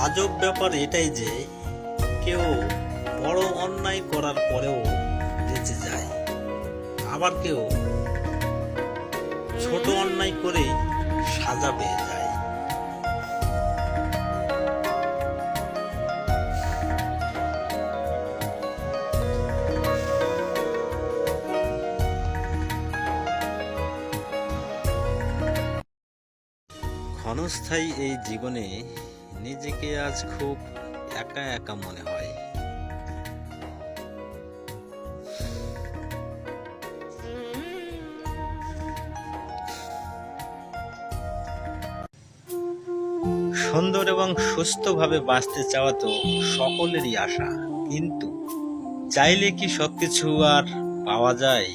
আজব ব্যাপার এটাই যে কেউ বড় অন্যায় করার পরেও বেঁচে যায়, আবার কেউ ছোট অন্যায় করেই সাজা পেয়ে যায়। ক্ষণস্থায়ী এই জীবনে নিজেকে আজ খুব একা একা মনে হয়। সুন্দর এবং সুস্থভাবে বাঁচতে চাওয়া তো সকলেরই আশা, কিন্তু চাইলে কি সবকিছু আর পাওয়া যায়?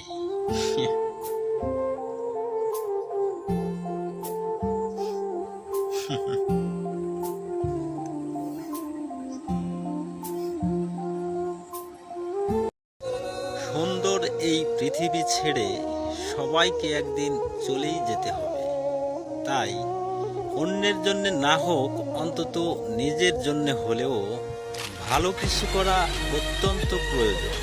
সুন্দর এই পৃথিবী ছেড়ে সবাইকে একদিন চলেই যেতে হবে, তাই অন্যের জন্য না হোক অন্তত নিজের জন্য হলেও ভালো কিছু করা অত্যন্ত প্রয়োজন।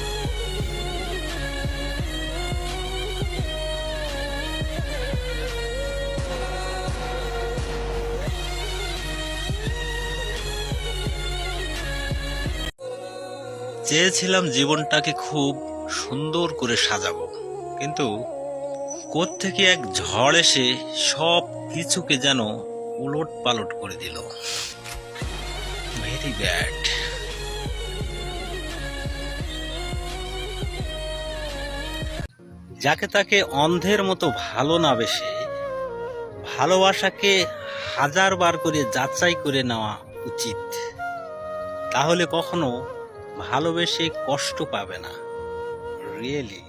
চেয়েছিলাম জীবনটাকে খুব সুন্দর করে সাজাবো, কিন্তু কোত্থেকে এক ঝড় এসে সব কিছুকে যেন উলট পালট করে দিল। Very bad. যাকে তাকে অন্ধের মতো ভালো না বেসে ভালোবাসাকে হাজার বার করে যাচাই করে নেওয়া উচিত, তাহলে কখনো ভালোবেসে কষ্ট পাবে না। রিয়েলি।